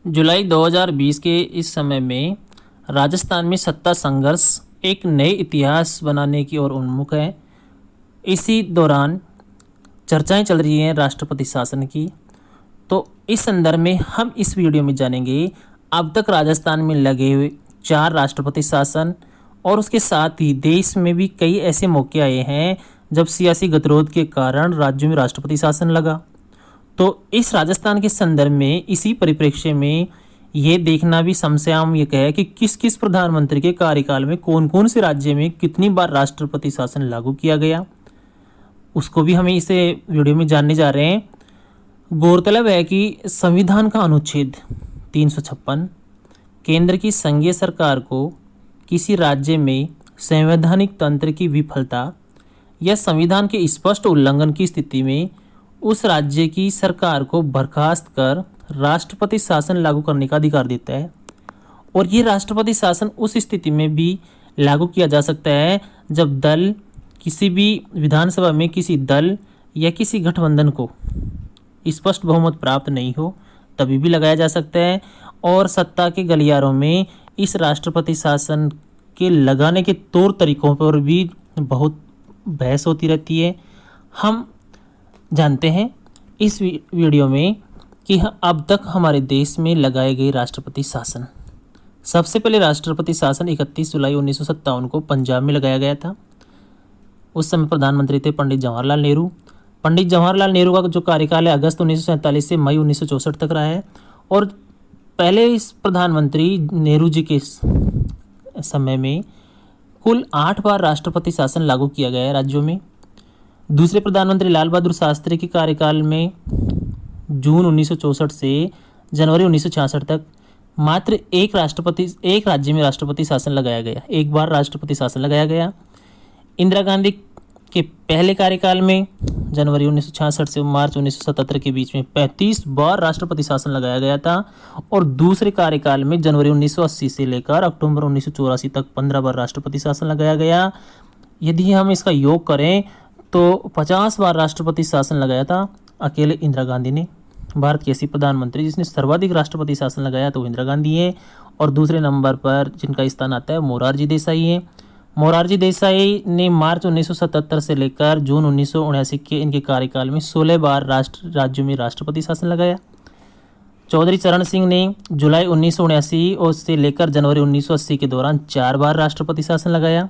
जुलाई 2020 के इस समय में राजस्थान में सत्ता संघर्ष एक नए इतिहास बनाने की ओर उन्मुख है। इसी दौरान चर्चाएं चल रही हैं राष्ट्रपति शासन की। तो इस संदर्भ में हम इस वीडियो में जानेंगे अब तक राजस्थान में लगे हुए 4 राष्ट्रपति शासन, और उसके साथ ही देश में भी कई ऐसे मौके आए हैं जब सियासी गतिरोध के कारण राज्यों में राष्ट्रपति शासन लगा। तो इस राजस्थान के संदर्भ में इसी परिप्रेक्ष्य में ये देखना भी समस्याम ये है कि किस किस प्रधानमंत्री के कार्यकाल में कौन कौन से राज्य में कितनी बार राष्ट्रपति शासन लागू किया गया, उसको भी हमें इसे वीडियो में जानने जा रहे हैं। गौरतलब है कि संविधान का अनुच्छेद 356 केंद्र की संघीय सरकार को किसी राज्य में संवैधानिक तंत्र की विफलता या संविधान के स्पष्ट उल्लंघन की स्थिति में उस राज्य की सरकार को बर्खास्त कर राष्ट्रपति शासन लागू करने का अधिकार देता है। और ये राष्ट्रपति शासन उस स्थिति में भी लागू किया जा सकता है जब दल किसी भी विधानसभा में किसी दल या किसी गठबंधन को स्पष्ट बहुमत प्राप्त नहीं हो, तभी भी लगाया जा सकता है। और सत्ता के गलियारों में इस राष्ट्रपति शासन के लगाने के तौर तरीकों पर भी बहुत बहस होती रहती है। हम जानते हैं इस वीडियो में कि अब तक हमारे देश में लगाए गए राष्ट्रपति शासन। सबसे पहले राष्ट्रपति शासन 31 जुलाई 1957 को पंजाब में लगाया गया था। उस समय प्रधानमंत्री थे पंडित जवाहरलाल नेहरू। पंडित जवाहरलाल नेहरू का जो कार्यकाल है अगस्त 1947 से मई 1964 तक रहा है। और पहले इस प्रधानमंत्री नेहरू जी के समय में कुल 8 बार राष्ट्रपति शासन लागू किया गया है राज्यों में। दूसरे प्रधानमंत्री लाल बहादुर शास्त्री के कार्यकाल में जून 1964 से जनवरी 1966 तक मात्र एक राज्य में राष्ट्रपति शासन लगाया गया, एक बार राष्ट्रपति शासन लगाया गया। इंदिरा गांधी के पहले कार्यकाल में जनवरी 1966 से मार्च 1977 के बीच में 35 बार राष्ट्रपति शासन लगाया गया था। और दूसरे कार्यकाल में जनवरी 1980 से लेकर अक्टूबर 1984 तक 15 बार राष्ट्रपति शासन लगाया गया। यदि हम इसका योग करें तो 50 बार राष्ट्रपति शासन लगाया था अकेले इंदिरा गांधी ने। भारत की ऐसी प्रधानमंत्री जिसने सर्वाधिक राष्ट्रपति शासन लगाया तो इंदिरा गांधी है। और दूसरे नंबर पर जिनका स्थान आता है मोरारजी देसाई है। मोरारजी देसाई ने मार्च 1977 से लेकर जून 1979 के इनके कार्यकाल में 16 बार राज्यों में राष्ट्रपति शासन लगाया। चौधरी चरण सिंह ने जुलाई 1979 और से लेकर जनवरी 1980 के दौरान 4 बार राष्ट्रपति शासन लगाया।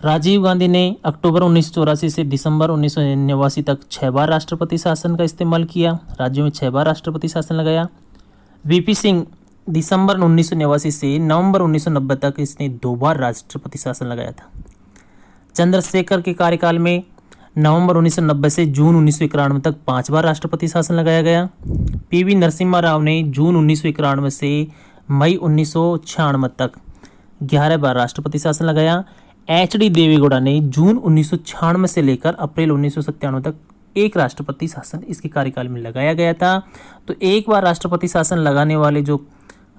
राजीव गांधी ने अक्टूबर 1984 से दिसंबर 1989 तक 6 बार राष्ट्रपति शासन का इस्तेमाल किया, राज्यों में 6 बार राष्ट्रपति शासन लगाया। वीपी सिंह दिसंबर 1989 से नवंबर 1990 तक इसने 2 बार राष्ट्रपति शासन लगाया था। चंद्रशेखर के कार्यकाल में नवंबर 1990 से जून 1991 तक 5 बार राष्ट्रपति शासन लगाया गया। पीवी नरसिम्हा राव ने जून 1991 से मई 1996 तक 11 बार राष्ट्रपति शासन लगाया। एच.डी. देवेगौड़ा ने जून 1996 से लेकर अप्रैल 1997 तक एक राष्ट्रपति शासन इसके कार्यकाल में लगाया गया था। तो एक बार राष्ट्रपति शासन लगाने वाले जो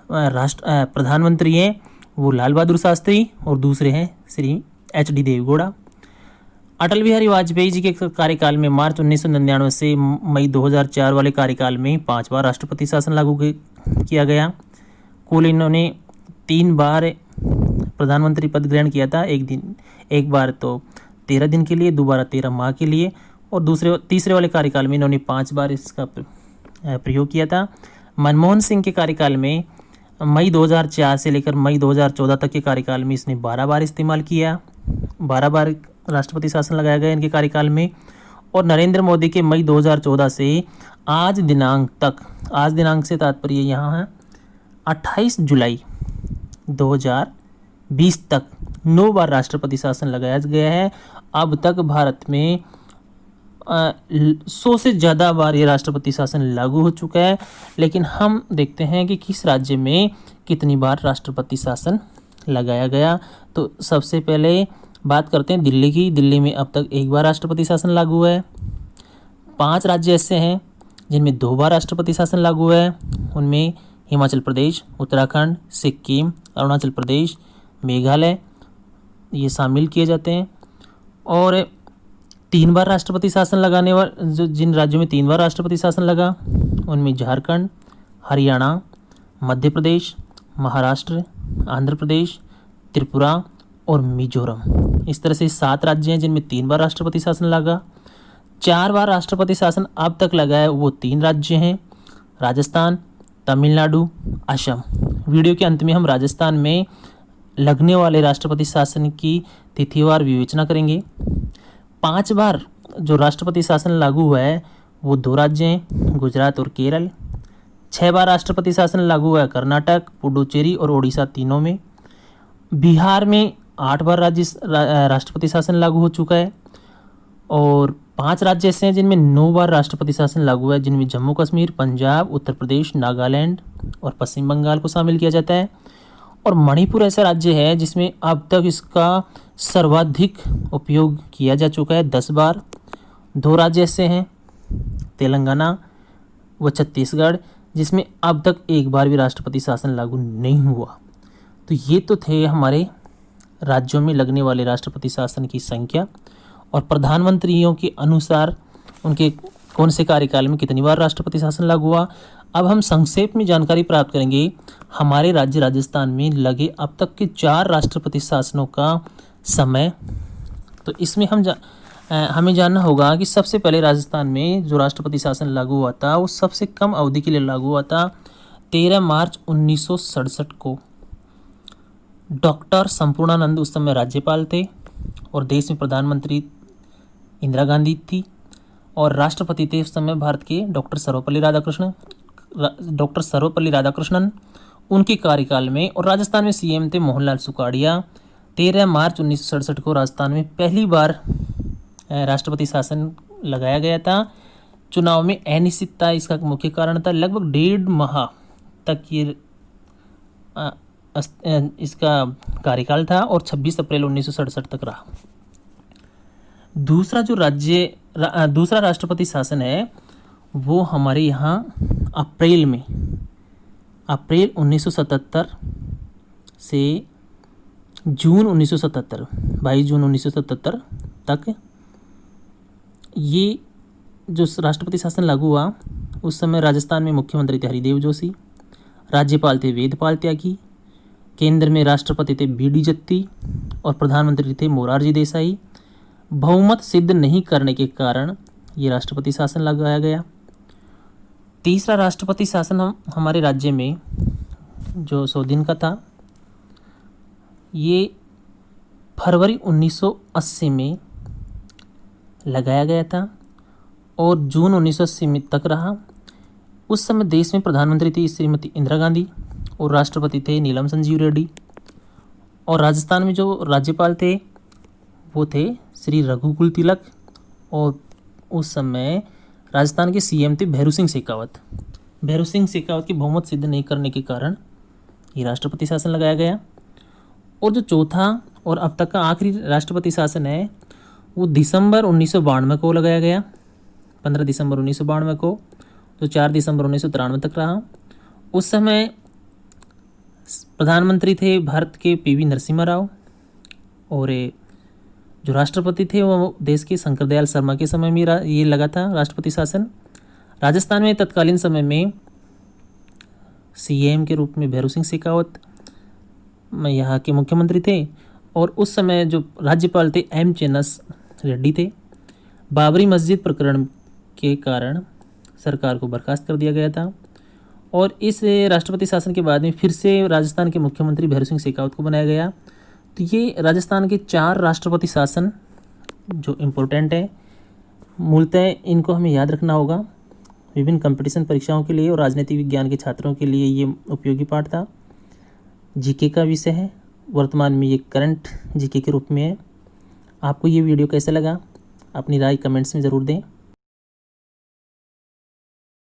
प्रधानमंत्री हैं वो लाल बहादुर शास्त्री और दूसरे हैं श्री एच.डी. देवेगौड़ा। अटल बिहारी वाजपेयी जी के कार्यकाल में मार्च 1999 से मई 2004 वाले कार्यकाल में 5 बार राष्ट्रपति शासन लागू किया गया। कुल इन्होंने 3 बार प्रधानमंत्री पद ग्रहण किया था, एक बार तो 13 दिन के लिए, दोबारा 13 माह के लिए। और तीसरे वाले कार्यकाल में इन्होंने 5 बार इसका प्रयोग किया था। मनमोहन सिंह के कार्यकाल में मई 2004 से लेकर मई 2014 तक के कार्यकाल में इसने 12 बार इस्तेमाल किया, 12 बार राष्ट्रपति शासन लगाया गया इनके कार्यकाल में। और नरेंद्र मोदी के मई 2014 से आज दिनांक से तात्पर्य यहाँ है 28 जुलाई 2020 तक 9 बार राष्ट्रपति शासन लगाया गया है। अब तक भारत में 100 से ज़्यादा बार ये राष्ट्रपति शासन लागू हो चुका है। लेकिन हम देखते हैं कि किस राज्य में कितनी बार राष्ट्रपति शासन लगाया गया। तो सबसे पहले बात करते हैं दिल्ली की। दिल्ली में अब तक 1 बार राष्ट्रपति शासन लागू हुआ है। 5 राज्य ऐसे हैं जिनमें 2 बार राष्ट्रपति शासन लागू हुआ है। उनमें हिमाचल प्रदेश, उत्तराखंड, सिक्किम, अरुणाचल प्रदेश, मेघालय ये शामिल किए जाते हैं। और 3 बार राष्ट्रपति शासन लगाने वाले जिन राज्यों में 3 बार राष्ट्रपति शासन लगा उनमें झारखंड, हरियाणा, मध्य प्रदेश, महाराष्ट्र, आंध्र प्रदेश, त्रिपुरा और मिजोरम। इस तरह से 7 राज्य हैं जिनमें 3 बार राष्ट्रपति शासन लगा। 4 बार राष्ट्रपति शासन अब तक लगा है, वो 3 राज्य हैं, राजस्थान, तमिलनाडु, असम। वीडियो के अंत में हम राजस्थान में लगने वाले राष्ट्रपति शासन की तिथिवार विवेचना करेंगे। 5 बार जो राष्ट्रपति शासन लागू हुआ है वो 2 राज्य हैं, गुजरात और केरल। 6 बार राष्ट्रपति शासन लागू हुआ है कर्नाटक, पुडुचेरी और ओडिशा तीनों में। बिहार में 8 बार राष्ट्रपति शासन लागू हो चुका है और 5 राज्य ऐसे हैं जिनमें 9 बार राष्ट्रपति शासन लागू है, जिनमें जम्मू कश्मीर, पंजाब, उत्तर प्रदेश, नागालैंड और पश्चिम बंगाल को शामिल किया जाता है। और मणिपुर ऐसा राज्य है जिसमें अब तक इसका सर्वाधिक उपयोग किया जा चुका है, 10 बार। 2 राज्य ऐसे हैं, तेलंगाना व छत्तीसगढ़, जिसमें अब तक 1 बार भी राष्ट्रपति शासन लागू नहीं हुआ। तो ये तो थे हमारे राज्यों में लगने वाले राष्ट्रपति शासन की संख्या और प्रधानमंत्रियों के अनुसार उनके कौन से कार्यकाल में कितनी बार राष्ट्रपति शासन लागू हुआ। अब हम संक्षेप में जानकारी प्राप्त करेंगे हमारे राज्य राजस्थान में लगे अब तक के 4 राष्ट्रपति शासनों का समय। तो इसमें हमें जानना होगा कि सबसे पहले राजस्थान में जो राष्ट्रपति शासन लागू हुआ था वो सबसे कम अवधि के लिए लागू हुआ था। 13 मार्च 1967 को डॉक्टर संपूर्णानंद उस समय राज्यपाल थे और देश में प्रधानमंत्री इंदिरा गांधी थी और राष्ट्रपति थे उस समय भारत के डॉक्टर सर्वपल्ली राधाकृष्णन उनके कार्यकाल में। और राजस्थान में सीएम थे मोहनलाल सुखाड़िया। 13 मार्च 1967 को राजस्थान में पहली बार राष्ट्रपति शासन लगाया गया था। चुनाव में अनिश्चितता इसका मुख्य कारण था। लगभग 1.5 माह तक ये इसका कार्यकाल था और 26 अप्रैल 1967 तक रहा। दूसरा राष्ट्रपति शासन है वो हमारे यहाँ अप्रैल 1977 से जून 1977, 22 जून 1977 तक ये जो राष्ट्रपति शासन लागू हुआ उस समय राजस्थान में मुख्यमंत्री थे हरिदेव जोशी, राज्यपाल थे वेदपाल त्यागी, केंद्र में राष्ट्रपति थे बीडी जत्ती और प्रधानमंत्री थे मोरारजी देसाई। बहुमत सिद्ध नहीं करने के कारण ये राष्ट्रपति शासन लगाया गया। तीसरा राष्ट्रपति शासन हमारे राज्य में जो 100 दिन का था ये फरवरी 1980 में लगाया गया था और जून 1980 तक रहा। उस समय देश में प्रधानमंत्री थी श्रीमती इंदिरा गांधी और राष्ट्रपति थे नीलम संजीव रेड्डी। और राजस्थान में जो राज्यपाल थे वो थे श्री रघुकुल तिलक और उस समय राजस्थान के सीएम थे भैरू सिंह शेखावत। भैरू सिंह शेखावत की बहुमत सिद्ध नहीं करने के कारण ये राष्ट्रपति शासन लगाया गया। और जो चौथा और अब तक का आखिरी राष्ट्रपति शासन है वो दिसंबर 1992 को लगाया गया, 15 दिसंबर 1992 को, तो 4 दिसंबर 1993 तक रहा। उस समय प्रधानमंत्री थे भारत के पीवी नरसिम्हा राव और जो राष्ट्रपति थे वो देश के शंकर दयाल शर्मा के समय में ये लगा था राष्ट्रपति शासन। राजस्थान में तत्कालीन समय में सीएम के रूप में भैरू सिंह शेखावत यहाँ के मुख्यमंत्री थे और उस समय जो राज्यपाल थे एम चेन्नस रेड्डी थे। बाबरी मस्जिद प्रकरण के कारण सरकार को बर्खास्त कर दिया गया था और इस राष्ट्रपति शासन के बाद में फिर से राजस्थान के मुख्यमंत्री भैरू सिंह शेखावत को बनाया गया। तो ये राजस्थान के 4 राष्ट्रपति शासन जो इम्पोर्टेंट है, मूलतः इनको हमें याद रखना होगा विभिन्न कंपटीशन परीक्षाओं के लिए और राजनीति विज्ञान के छात्रों के लिए ये उपयोगी पाठ था। जीके का विषय है, वर्तमान में ये करंट जीके के रूप में है। आपको ये वीडियो कैसा लगा अपनी राय कमेंट्स में ज़रूर दें।